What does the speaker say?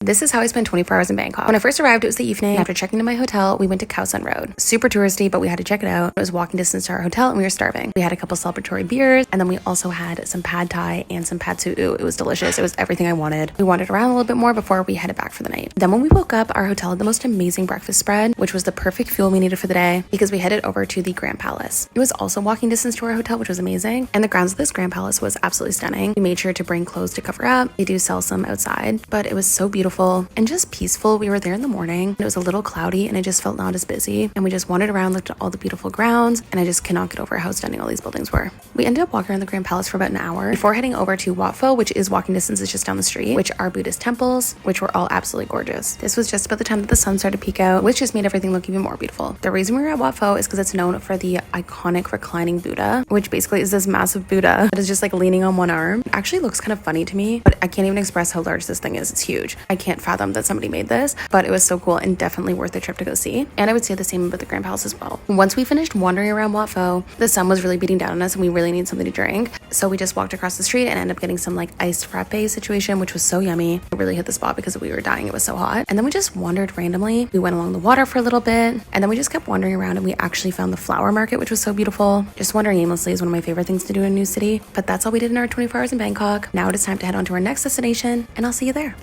This is how I spent 24 hours in Bangkok. When I first arrived, it was the evening. After checking into my hotel, we went to Khao San Road. Super touristy, but we had to check it out. It was walking distance to our hotel and we were starving. We had a couple celebratory beers and then we also had some pad thai and some pad see ew. It was delicious. It was everything I wanted. We wandered around a little bit more before we headed back for the night. Then when we woke up, our hotel had the most amazing breakfast spread, which was the perfect fuel we needed for the day because we headed over to the Grand Palace. It was also walking distance to our hotel, which was amazing. And the grounds of this Grand Palace was absolutely stunning. We made sure to bring clothes to cover up. They do sell some outside, but it was so beautiful and just peaceful. We were there in the morning. It was a little cloudy and it just felt not as busy. And we just wandered around, looked at all the beautiful grounds, and I just cannot get over how stunning all these buildings were. We ended up walking around the Grand Palace for about an hour before heading over to Wat Pho, which is walking distance, it's just down the street, which are Buddhist temples, which were all absolutely gorgeous. This was just about the time that the sun started to peek out, which just made everything look even more beautiful. The reason we were at Wat Pho is because it's known for the iconic reclining Buddha, which basically is this massive Buddha that is just like leaning on one arm. It actually looks kind of funny to me, but I can't even express how large this thing is. It's huge. I can't fathom that somebody made this, but it was so cool and definitely worth the trip to go see. And I would say the same about the Grand Palace as well. Once we finished wandering around Wat Pho, the sun was really beating down on us and we really needed something to drink. So we just walked across the street and ended up getting some like iced frappe situation, which was so yummy. It really hit the spot because we were dying. It was so hot. And then we just wandered randomly. We went along the water for a little bit and then we just kept wandering around and we actually found the flower market, which was so beautiful. Just wandering aimlessly is one of my favorite things to do in a new city. But that's all we did in our 24 hours in Bangkok. Now it is time to head on to our next destination and I'll see you there.